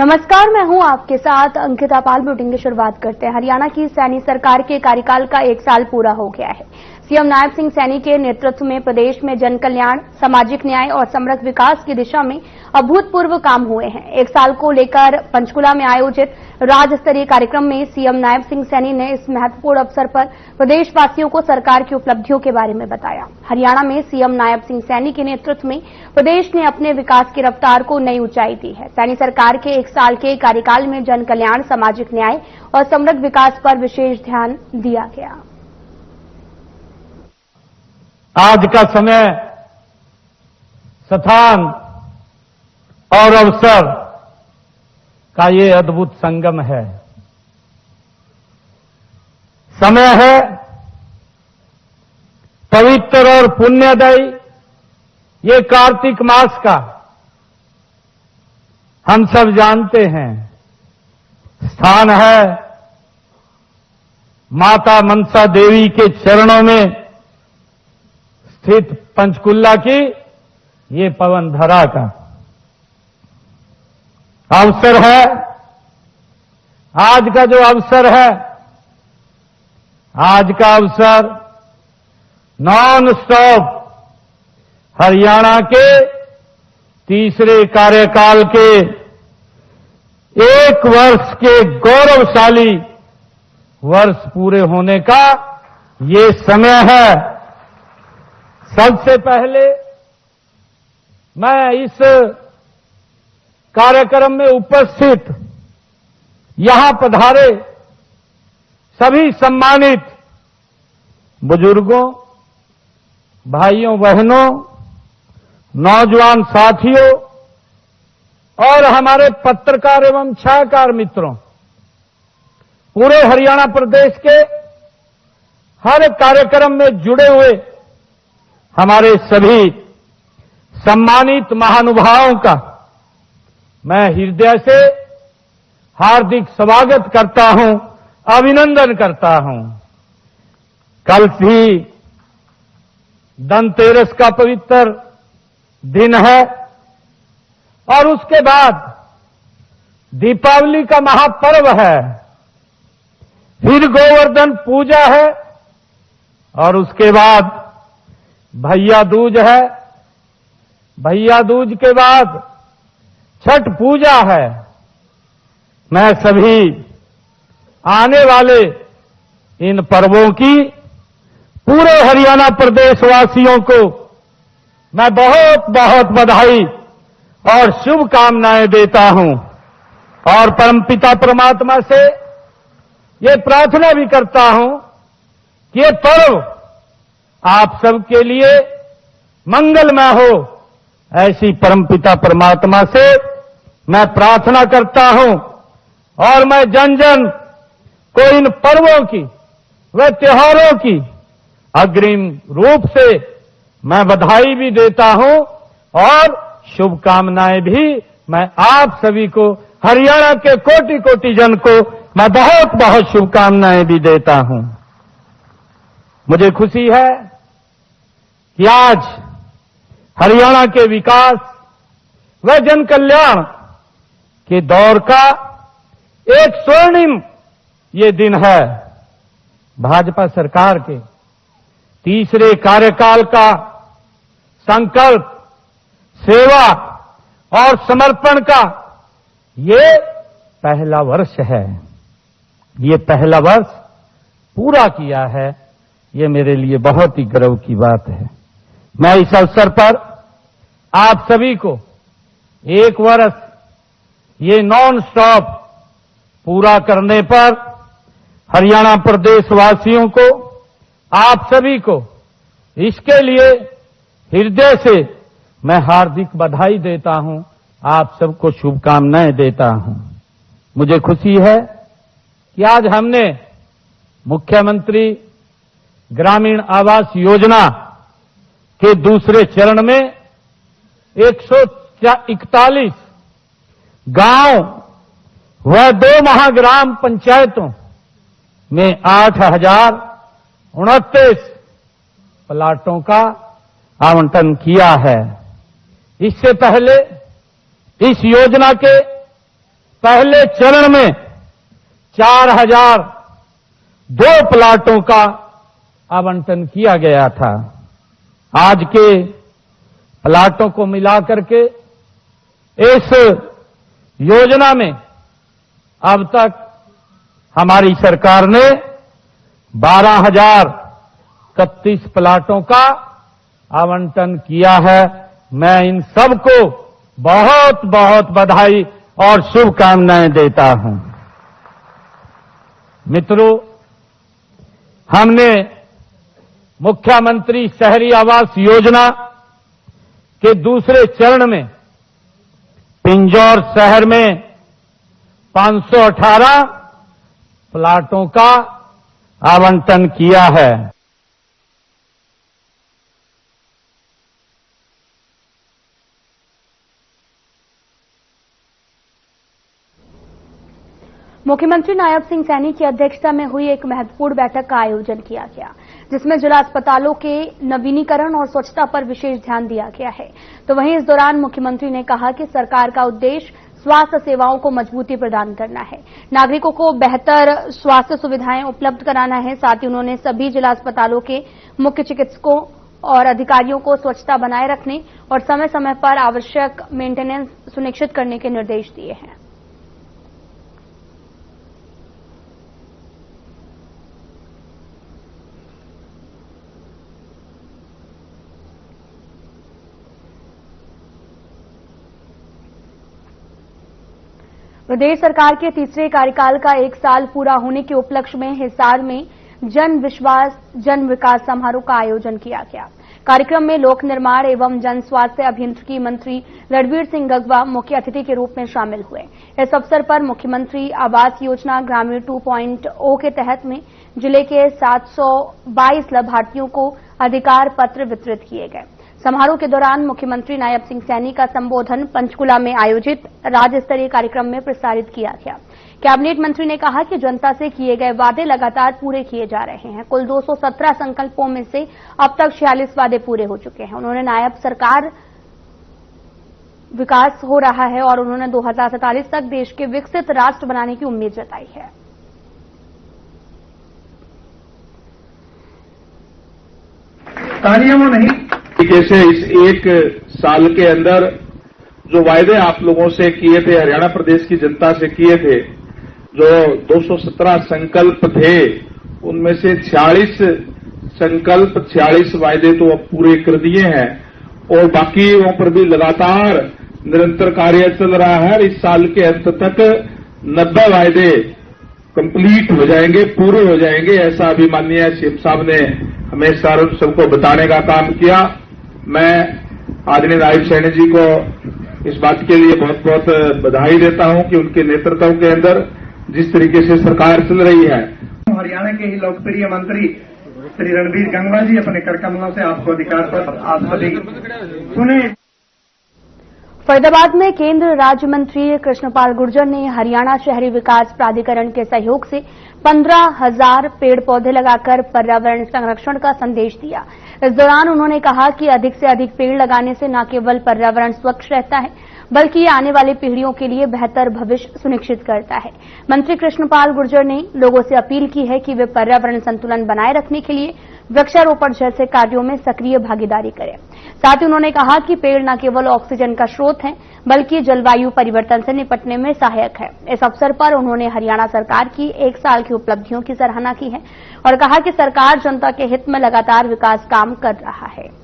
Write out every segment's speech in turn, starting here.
नमस्कार, मैं हूं आपके साथ अंकिता पाल। बुलेटिन की शुरुआत करते हैं। हरियाणा की सैनी सरकार के कार्यकाल का 1 साल पूरा हो गया है। सीएम नायब सिंह सैनी के नेतृत्व में प्रदेश में जन कल्याण, सामाजिक न्याय और समृद्ध विकास की दिशा में अभूतपूर्व काम हुए हैं। 1 साल को लेकर पंचकुला में आयोजित राज्य स्तरीय कार्यक्रम में सीएम नायब सिंह सैनी ने इस महत्वपूर्ण अवसर पर प्रदेशवासियों को सरकार की उपलब्धियों के बारे में बताया। हरियाणा में सीएम नायब सिंह सैनी के नेतृत्व में प्रदेश ने अपने विकास की रफ्तार को नई ऊंचाई दी है। सैनी सरकार के 1 साल के कार्यकाल में जन कल्याण, सामाजिक न्याय और समृद्ध विकास पर विशेष ध्यान दिया गया। आज का समय, स्थान और अवसर का ये अद्भुत संगम है। समय है पवित्र और पुण्यदायी ये कार्तिक मास का, हम सब जानते हैं। स्थान है माता मनसा देवी के चरणों में स्थित पंचकुला की ये पवन धरा का अवसर है। आज का जो अवसर है, आज का अवसर नॉन स्टॉप हरियाणा के तीसरे कार्यकाल के 1 वर्ष के गौरवशाली वर्ष पूरे होने का ये समय है। सबसे पहले मैं इस कार्यक्रम में उपस्थित यहां पधारे सभी सम्मानित बुजुर्गों, भाइयों, बहनों, नौजवान साथियों और हमारे पत्रकार एवं छायाकार मित्रों, पूरे हरियाणा प्रदेश के हर कार्यक्रम में जुड़े हुए हमारे सभी सम्मानित महानुभावों का मैं हृदय से हार्दिक स्वागत करता हूं, अभिनंदन करता हूं। कल भी धनतेरस का पवित्र दिन है और उसके बाद दीपावली का महापर्व है, फिर गोवर्धन पूजा है और उसके बाद भैया दूज है। भैया दूज के बाद छठ पूजा है। मैं सभी आने वाले इन पर्वों की पूरे हरियाणा प्रदेश वासियों को मैं बहुत बहुत बधाई और शुभकामनाएं देता हूं और परमपिता परमात्मा से ये प्रार्थना भी करता हूं कि ये पर्व आप सबके लिए मंगलमय हो। ऐसी परमपिता परमात्मा से मैं प्रार्थना करता हूं और मैं जन जन को इन पर्वों की व त्योहारों की अग्रिम रूप से मैं बधाई भी देता हूं और शुभकामनाएं भी मैं आप सभी को, हरियाणा के कोटि कोटि जन को मैं बहुत बहुत शुभकामनाएं भी देता हूं। मुझे खुशी है कि आज हरियाणा के विकास व जन कल्याण के दौर का एक स्वर्णिम ये दिन है। भाजपा सरकार के तीसरे कार्यकाल का संकल्प, सेवा और समर्पण का ये पहला वर्ष है। ये पहला वर्ष पूरा किया है, ये मेरे लिए बहुत ही गर्व की बात है। मैं इस अवसर पर आप सभी को 1 वर्ष ये नॉन स्टॉप पूरा करने पर हरियाणा प्रदेश वासियों को, आप सभी को इसके लिए हृदय से मैं हार्दिक बधाई देता हूं, आप सबको शुभकामनाएं देता हूं। मुझे खुशी है कि आज हमने मुख्यमंत्री ग्रामीण आवास योजना के दूसरे चरण में 141 गांव व 2 महाग्राम पंचायतों में 8029 प्लाटों का आवंटन किया है। इससे पहले इस योजना के पहले चरण में 4002 प्लाटों का आवंटन किया गया था। आज के प्लाटों को मिलाकर के इस योजना में अब तक हमारी सरकार ने 12,031 प्लाटों का आवंटन किया है। मैं इन सबको बहुत बहुत बधाई और शुभकामनाएं देता हूं। मित्रों, हमने मुख्यमंत्री शहरी आवास योजना के दूसरे चरण में पिंजौर शहर में 518 प्लाटों का आवंटन किया है। मुख्यमंत्री नायब सिंह सैनी की अध्यक्षता में हुई एक महत्वपूर्ण बैठक का आयोजन किया गया, जिसमें जिला अस्पतालों के नवीनीकरण और स्वच्छता पर विशेष ध्यान दिया गया है। तो वहीं इस दौरान मुख्यमंत्री ने कहा कि सरकार का उद्देश्य स्वास्थ्य सेवाओं को मजबूती प्रदान करना है, नागरिकों को बेहतर स्वास्थ्य सुविधाएं उपलब्ध कराना है। साथ ही उन्होंने सभी जिला अस्पतालों के मुख्य चिकित्सकों और अधिकारियों को स्वच्छता बनाए रखने और समय समय पर आवश्यक मेंटेनेंस सुनिश्चित करने के निर्देश दिए हैं। प्रदेश सरकार के तीसरे कार्यकाल का 1 साल पूरा होने के उपलक्ष्य में हिसार में जन विश्वास जन विकास समारोह का आयोजन किया गया। कार्यक्रम में लोक निर्माण एवं जन स्वास्थ्य अभियांत्रिकी मंत्री रणवीर सिंह गगवा मुख्य अतिथि के रूप में शामिल हुए। इस अवसर पर मुख्यमंत्री आवास योजना ग्रामीण 2.0 के तहत में जिले के 722 लाभार्थियों को अधिकार पत्र वितरित किए गए। समारोह के दौरान मुख्यमंत्री नायब सिंह सैनी का संबोधन पंचकुला में आयोजित राज्य स्तरीय कार्यक्रम में प्रसारित किया गया। कैबिनेट मंत्री ने कहा कि जनता से किए गए वादे लगातार पूरे किए जा रहे हैं। कुल 217 संकल्पों में से अब तक 46 वादे पूरे हो चुके हैं। उन्होंने नायब सरकार विकास हो रहा है और उन्होंने 2047 तक देश के विकसित राष्ट्र बनाने की उम्मीद जताई है। तालियों में नहीं, कैसे इस 1 साल के अंदर जो वायदे आप लोगों से किए थे, हरियाणा प्रदेश की जनता से किए थे, जो 217 संकल्प थे, उनमें से 46 संकल्प 46 वायदे तो अब पूरे कर दिए हैं और बाकियों पर भी लगातार निरंतर कार्य चल रहा है। इस साल के अंत तक 90 वायदे कंप्लीट हो जाएंगे, पूरे हो जाएंगे, ऐसा अभी माननीय सीएम साहब ने हमें सबको बताने का काम किया। मैं आदरणीय नायब सैनी जी को इस बात के लिए बहुत बहुत बधाई देता हूं कि उनके नेतृत्व के अंदर जिस तरीके से सरकार चल रही है। हरियाणा के ही लोकप्रिय मंत्री श्री रणवीर गंगवा जी अपने कर कमलों से आपको अधिकार पर आप सभी सुने। फरीदाबाद में केंद्र राज्य मंत्री कृष्णपाल गुर्जर ने हरियाणा शहरी विकास प्राधिकरण के सहयोग से 15,000 पेड़ पौधे लगाकर पर्यावरण संरक्षण का संदेश दिया। इस दौरान उन्होंने कहा कि अधिक से अधिक पेड़ लगाने से न केवल पर्यावरण स्वच्छ रहता है, बल्कि ये आने वाली पीढ़ियों के लिए बेहतर भविष्य सुनिश्चित करता है। मंत्री कृष्णपाल गुर्जर ने लोगों से अपील की है कि वे पर्यावरण संतुलन बनाए रखने के लिए वृक्षारोपण जैसे कार्यों में सक्रिय भागीदारी करें। साथ ही उन्होंने कहा कि पेड़ न केवल ऑक्सीजन का स्रोत है, बल्कि जलवायु परिवर्तन से निपटने में सहायक है। इस अवसर पर उन्होंने हरियाणा सरकार की 1 साल की उपलब्धियों की सराहना की है और कहा कि सरकार जनता के हित में लगातार विकास काम कर रहा है।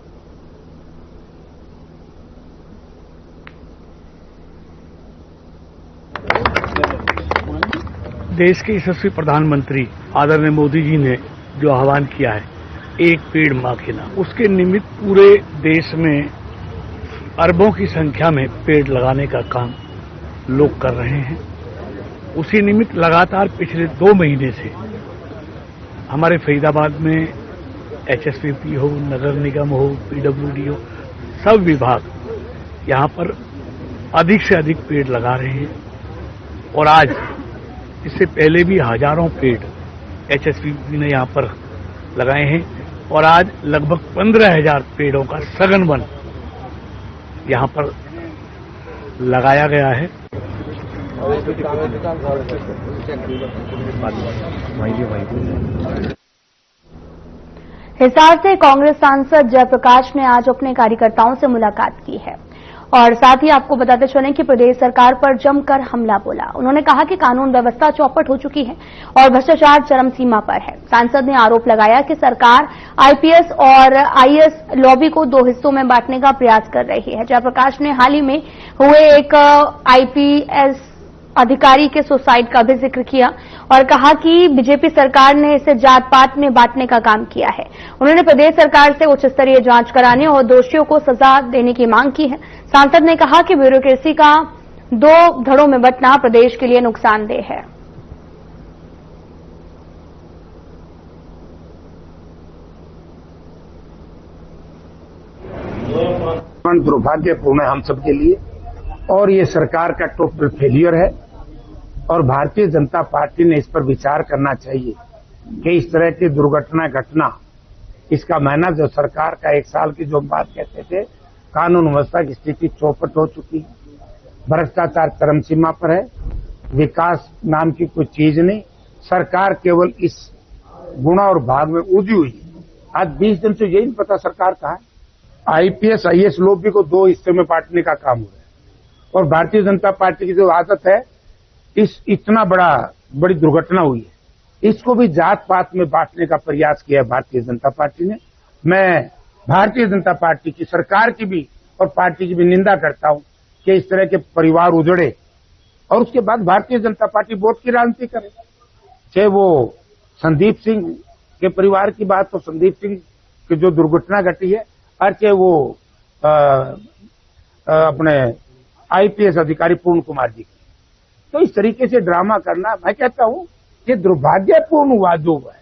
देश के यशस्वी प्रधानमंत्री आदरणीय मोदी जी ने जो आह्वान किया है, एक पेड़ मां के नाम, उसके निमित्त पूरे देश में अरबों की संख्या में पेड़ लगाने का काम लोग कर रहे हैं। उसी निमित्त लगातार पिछले 2 महीने से हमारे फरीदाबाद में एचएसपीपी हो, नगर निगम हो, पीडब्ल्यूडी हो, सब विभाग यहां पर अधिक से अधिक पेड़ लगा रहे हैं और आज इससे पहले भी हजारों पेड़ एचएसपीपी ने यहां पर लगाए हैं और आज लगभग 15,000 पेड़ों का सघन वन यहां पर लगाया गया है। हिसार से कांग्रेस सांसद जयप्रकाश ने आज अपने कार्यकर्ताओं से मुलाकात की है और साथ ही आपको बताते चलें कि प्रदेश सरकार पर जमकर हमला बोला। उन्होंने कहा कि कानून व्यवस्था चौपट हो चुकी है और भ्रष्टाचार चरम सीमा पर है। सांसद ने आरोप लगाया कि सरकार आईपीएस और आईएएस लॉबी को दो हिस्सों में बांटने का प्रयास कर रही है। जयप्रकाश ने हाल ही में हुए एक आईपीएस अधिकारी के सुसाइड का भी जिक्र किया और कहा कि बीजेपी सरकार ने इसे जात पात में बांटने का काम किया है। उन्होंने प्रदेश सरकार से उच्च स्तरीय जांच कराने और दोषियों को सजा देने की मांग की है। सांसद ने कहा कि ब्यूरोक्रेसी का दो धड़ों में बंटना प्रदेश के लिए नुकसानदेह है। दुर्भाग्यपूर्ण है हम सबके लिए और ये सरकार का टोटल फेलियर है और भारतीय जनता पार्टी ने इस पर विचार करना चाहिए कि इस तरह की दुर्घटना घटना इसका मायना जो सरकार का एक साल की जो बात कहते थे, कानून व्यवस्था की स्थिति चौपट हो चुकी है, भ्रष्टाचार चरम सीमा पर है, विकास नाम की कोई चीज नहीं, सरकार केवल इस गुणा और भाग में उलझी हुई है। आज 20 दिन से यही नहीं पता सरकार कहाँ है। आईपीएस आईएएस लॉबी को दो हिस्से में बांटने का काम हो रहा है और भारतीय जनता पार्टी की जो आदत है, इतना बड़ी दुर्घटना हुई है, इसको भी जात पात में बांटने का प्रयास किया है भारतीय जनता पार्टी ने। मैं भारतीय जनता पार्टी की, सरकार की भी और पार्टी की भी निंदा करता हूं कि इस तरह के परिवार उजड़े और उसके बाद भारतीय जनता पार्टी वोट की राजनीति करे। चाहे वो संदीप सिंह के परिवार की बात हो, संदीप सिंह की जो दुर्घटना घटी है, और चाहे वो अपने आईपीएस अधिकारी पूर्ण कुमार जी की। तो इस तरीके से ड्रामा करना, मैं कहता हूं कि दुर्भाग्यपूर्ण हुआ जो है।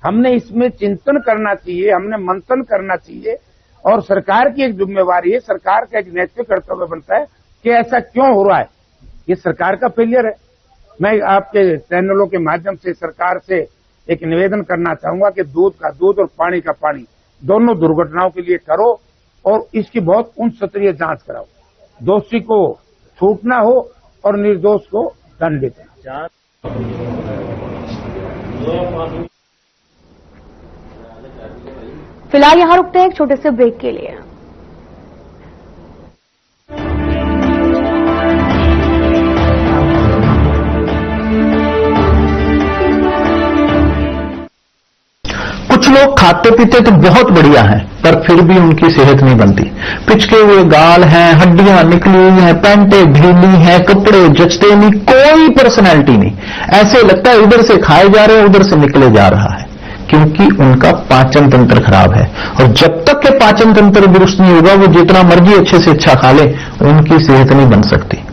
हमने इसमें चिंतन करना चाहिए, हमने मंथन करना चाहिए और सरकार की एक जिम्मेवारी है, सरकार का एक नैतिक कर्तव्य बनता है कि ऐसा क्यों हो रहा है। ये सरकार का फेलियर है। मैं आपके चैनलों के माध्यम से सरकार से एक निवेदन करना चाहूंगा कि दूध का दूध और पानी का पानी दोनों दुर्घटनाओं के लिए करो और इसकी बहुत उच्च स्तरीय जांच कराओ, दोषी को छूट ना हो और निर्दोष को दंडित। फिलहाल यहां रुकते हैं एक छोटे से ब्रेक के लिए। कुछ लोग खाते पीते तो बहुत बढ़िया हैं, पर फिर भी उनकी सेहत नहीं बनती। पिचके हुए गाल हैं, हड्डियां निकली हुई हैं, पैंटें ढीली हैं, कपड़े जचते नहीं, कोई पर्सनैलिटी नहीं। ऐसे लगता है इधर से खाए जा रहे हैं, उधर से निकले जा रहा है, क्योंकि उनका पाचन तंत्र खराब है। और जब तक के पाचन तंत्र दुरुस्त नहीं होगा, वो जितना मर्जी अच्छे से अच्छा खा ले, उनकी सेहत नहीं बन सकती।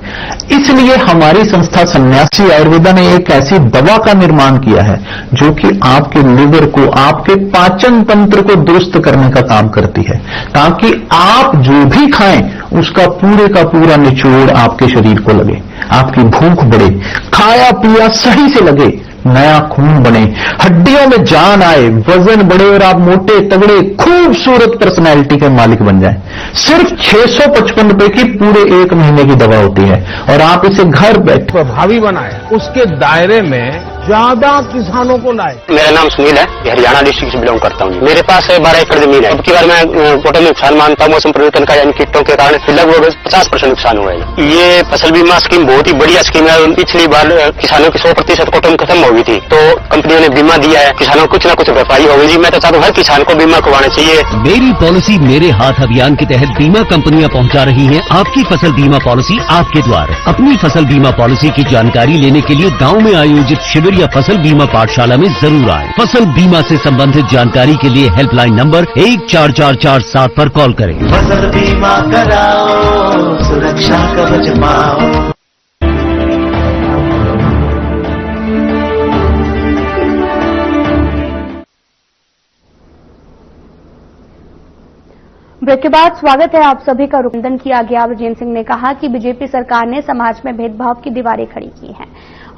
इसलिए हमारी संस्था सन्यासी आयुर्वेदा ने एक ऐसी दवा का निर्माण किया है जो कि आपके लिवर को, आपके पाचन तंत्र को दुरुस्त करने का काम करती है, ताकि आप जो भी खाएं उसका पूरे का पूरा निचोड़ आपके शरीर को लगे, आपकी भूख बढ़े, खाया पिया सही से लगे, नया खून बने, हड्डियों में जान आए, वजन बढ़े और आप मोटे तगड़े खूबसूरत पर्सनैलिटी के मालिक बन जाएं। सिर्फ 655 रुपए की पूरे 1 महीने की दवा होती है और आप इसे घर बैठे प्रभावी बनाए, उसके दायरे में ज्यादा किसानों को लाए। मेरा नाम सुनील है, हरियाणा डिस्ट्रिक्ट से बिलोंग करता हूँ। मेरे पास 12 एकड़ जमीन है। अब की बार मैं टोटल नुकसान मानता हूँ मौसम परिवर्तन का, यानी कीटों के कारण लगभग 50% नुकसान हुआ है। ये फसल बीमा स्कीम बहुत ही बढ़िया स्कीम है। पिछली बार किसानों की 100% कॉटन खत्म हो गई थी, तो कंपनियों ने बीमा दिया है, किसानों को कुछ न कुछ भरपाई हो गई जी। मैं तो चाहता हूँ हर किसान को बीमा करवाना चाहिए। मेरी पॉलिसी मेरे हाथ अभियान के तहत बीमा कंपनियां पहुंचा रही हैं आपकी फसल बीमा पॉलिसी आपके द्वार। अपनी फसल बीमा पॉलिसी की जानकारी लेने के लिए गांव में आयोजित शिविर या फसल बीमा पाठशाला में जरूर आए। फसल बीमा से संबंधित जानकारी के लिए हेल्पलाइन नंबर 14447 पर कॉल करें। फसल बीमा कराओ, सुरक्षा कवच पाओ। ब्रेक के बाद स्वागत है आप सभी का। रुकंदन किया गया ब्रजेंद्र सिंह ने कहा कि बीजेपी सरकार ने समाज में भेदभाव की दीवारें खड़ी की हैं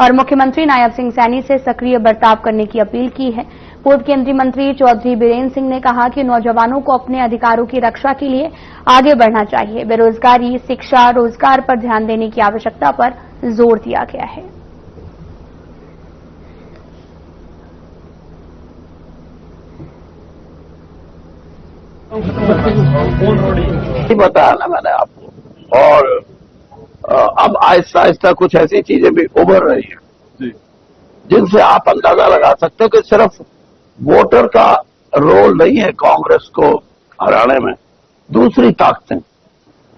और मुख्यमंत्री नायब सिंह सैनी से सक्रिय बर्ताव करने की अपील की है। पूर्व केंद्रीय मंत्री चौधरी बीरेन्द्र सिंह ने कहा कि नौजवानों को अपने अधिकारों की रक्षा के लिए आगे बढ़ना चाहिए। बेरोजगारी, शिक्षा, रोजगार पर ध्यान देने की आवश्यकता पर जोर दिया गया है। बताया ना मैंने आपको, और अब आहिस्ता आहिस्ता कुछ ऐसी चीजें भी उभर रही हैं जिनसे आप अंदाजा लगा सकते हो कि सिर्फ वोटर का रोल नहीं है कांग्रेस को हराने में, दूसरी ताकतें,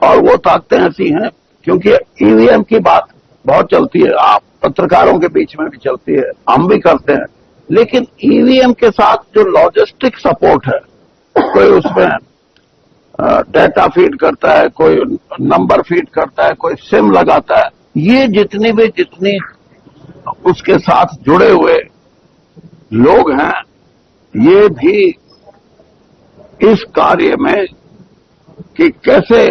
और वो ताकतें ऐसी हैं क्योंकि ईवीएम की बात बहुत चलती है, आप पत्रकारों के बीच में भी चलती है, हम भी करते हैं, लेकिन ईवीएम के साथ जो लॉजिस्टिक सपोर्ट है, कोई उसमें डेटा फीड करता है, कोई नंबर फीड करता है, कोई सिम लगाता है, ये जितनी उसके साथ जुड़े हुए लोग हैं, ये भी इस कार्य में कि कैसे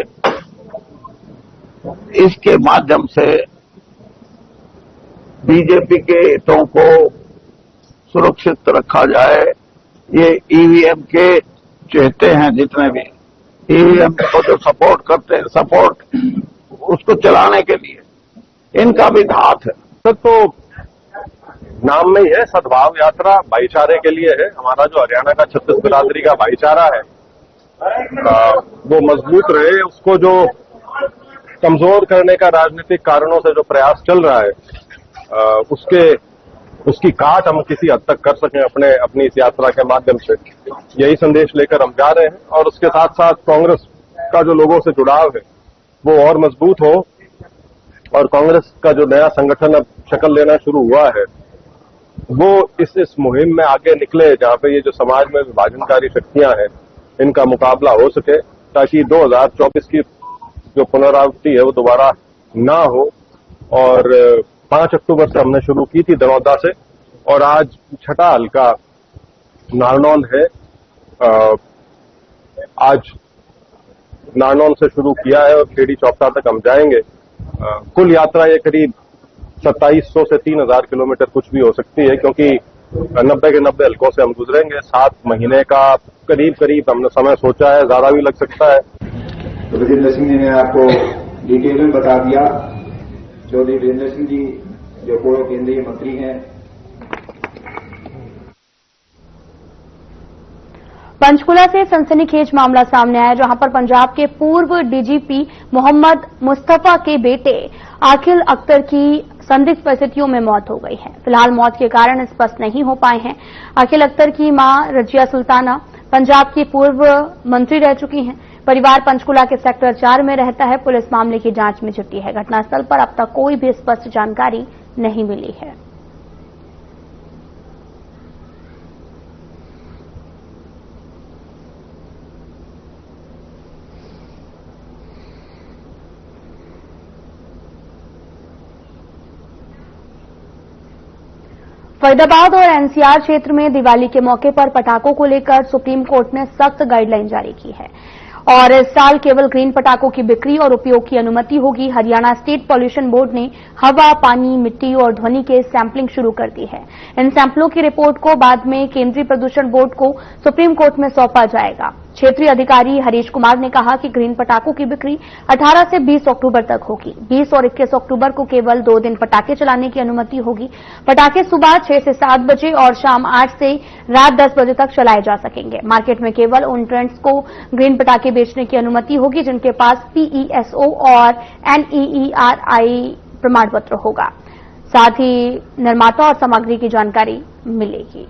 इसके माध्यम से बीजेपी के हितों को सुरक्षित रखा जाए, ये ईवीएम के चहेते हैं जितने भी ईवीएम को जो सपोर्ट करते हैं, सपोर्ट उसको चलाने के लिए इनका भी हाथ है। तो नाम में ही है सद्भाव यात्रा, भाईचारे के लिए है। हमारा जो हरियाणा का 36 बिरादरी का भाईचारा है वो मजबूत रहे, उसको जो कमजोर करने का राजनीतिक कारणों से जो प्रयास चल रहा है उसकी काट हम किसी हद तक कर सकें अपनी इस यात्रा के माध्यम से, यही संदेश लेकर हम जा रहे हैं। और उसके साथ साथ कांग्रेस का जो लोगों से जुड़ाव है वो और मजबूत हो, और कांग्रेस का जो नया संगठन अब शक्ल लेना शुरू हुआ है वो इस मुहिम में आगे निकले, जहां पे ये जो समाज में विभाजनकारी शक्तियां हैं इनका मुकाबला हो सके, ताकि 2024 की जो पुनरावृत्ति है वो दोबारा ना हो। और 5 अक्टूबर से हमने शुरू की थी दरौदा से, और आज छठा हल्का नारनौल है। आज नारनौल से शुरू किया है और खेड़ी चौपटा तक हम जाएंगे। कुल यात्रा ये करीब 2700 से 3000 किलोमीटर कुछ भी हो सकती है, क्योंकि 90 के 90 हल्कों से हम गुजरेंगे। 7 महीने का करीब हमने समय सोचा है, ज्यादा भी लग सकता है। तो ब्रजेंद्र सिंह जी ने आपको डिटेल में बता दिया। चौधरी बीरेन्द्र सिंह जी जो पूर्व केंद्रीय मंत्री हैं। पंचकुला से सनसनीखेज मामला सामने आया, जहां पर पंजाब के पूर्व डीजीपी मोहम्मद मुस्तफा के बेटे आखिल अख्तर की संदिग्ध परिस्थितियों में मौत हो गई है। फिलहाल मौत के कारण स्पष्ट नहीं हो पाए हैं। आखिल अख्तर की मां रजिया सुल्ताना पंजाब की पूर्व मंत्री रह चुकी हैं। परिवार पंचकुला के सेक्टर 4 में रहता है। पुलिस मामले की जांच में जुटी है। घटनास्थल पर अब तक कोई भी स्पष्ट जानकारी नहीं मिली है। फरीदाबाद और एनसीआर क्षेत्र में दिवाली के मौके पर पटाखों को लेकर सुप्रीम कोर्ट ने सख्त गाइडलाइन जारी की है और इस साल केवल ग्रीन पटाखों की बिक्री और उपयोग की अनुमति होगी। हरियाणा स्टेट पॉल्यूशन बोर्ड ने हवा, पानी, मिट्टी और ध्वनि के सैंपलिंग शुरू कर दी है। इन सैंपलों की रिपोर्ट को बाद में केंद्रीय प्रदूषण बोर्ड को सुप्रीम कोर्ट में सौंपा जाएगा। क्षेत्रीय अधिकारी हरीश कुमार ने कहा कि ग्रीन पटाखों की बिक्री 18 से 20 अक्टूबर तक होगी। 20 और 21 अक्टूबर को केवल 2 दिन पटाखे चलाने की अनुमति होगी। पटाखे सुबह 6 से 7 बजे और शाम 8 से रात 10 बजे तक चलाए जा सकेंगे। मार्केट में केवल उन ट्रेंड्स को ग्रीन पटाखे बेचने की अनुमति होगी जिनके पास PESO और NEERI प्रमाण पत्र होगा। साथ ही निर्माता और सामग्री की जानकारी मिलेगी।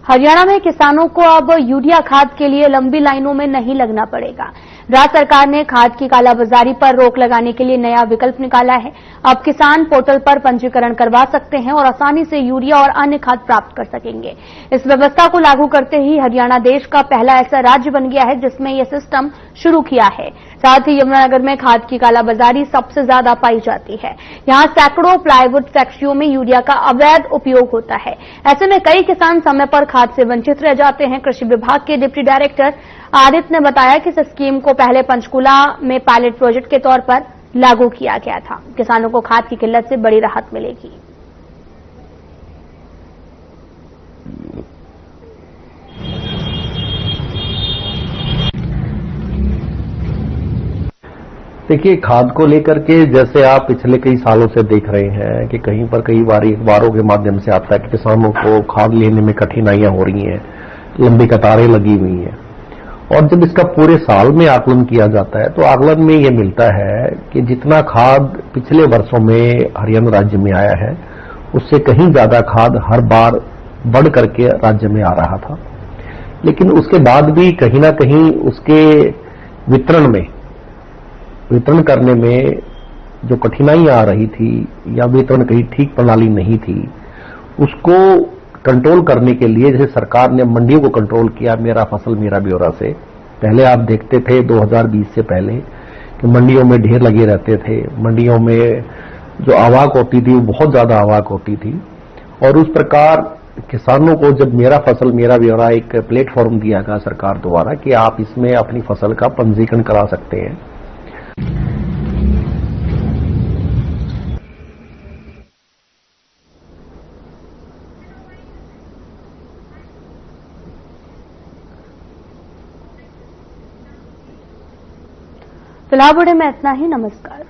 हरियाणा में किसानों को अब यूरिया खाद के लिए लंबी लाइनों में नहीं लगना पड़ेगा। राज्य सरकार ने खाद की कालाबाजारी पर रोक लगाने के लिए नया विकल्प निकाला है। अब किसान पोर्टल पर पंजीकरण करवा सकते हैं और आसानी से यूरिया और अन्य खाद प्राप्त कर सकेंगे। इस व्यवस्था को लागू करते ही हरियाणा देश का पहला ऐसा राज्य बन गया है जिसमें यह सिस्टम शुरू किया है। साथ ही यमुनानगर में खाद की कालाबाजारी सबसे ज्यादा पाई जाती है। यहां सैकड़ों प्लाईवुड फैक्ट्रियों में यूरिया का अवैध उपयोग होता है। ऐसे में कई किसान समय पर खाद से वंचित रह जाते हैं। कृषि विभाग के डिप्टी डायरेक्टर आदित्य ने बताया कि इस स्कीम को पहले पंचकूला में पायलट प्रोजेक्ट के तौर पर लागू किया गया था। किसानों को खाद की किल्लत से बड़ी राहत मिलेगी। देखिए, खाद को लेकर के जैसे आप पिछले कई सालों से देख रहे हैं कि कहीं पर कई बार अखबारों के माध्यम से आता है कि किसानों को खाद लेने में कठिनाइयां हो रही हैं, लंबी कतारें लगी हुई हैं। और जब इसका पूरे साल में आकलन किया जाता है तो आकलन में यह मिलता है कि जितना खाद पिछले वर्षों में हरियाणा राज्य में आया है उससे कहीं ज्यादा खाद हर बार बढ़ करके राज्य में आ रहा था। लेकिन उसके बाद भी कहीं ना कहीं उसके वितरण करने में जो कठिनाइयां आ रही थी या वितरण कहीं ठीक प्रणाली नहीं थी, उसको कंट्रोल करने के लिए जैसे सरकार ने मंडियों को कंट्रोल किया मेरा फसल मेरा ब्यौरा से। पहले आप देखते थे 2020 से पहले कि मंडियों में ढेर लगे रहते थे, मंडियों में जो आवाक होती थी वो बहुत ज्यादा आवाक होती थी। और उस प्रकार किसानों को जब मेरा फसल मेरा ब्यौरा एक प्लेटफॉर्म दिया गया सरकार द्वारा कि आप इसमें अपनी फसल का पंजीकरण करा सकते हैं। फिलहाल बुलेटिन में इतना ही। नमस्कार।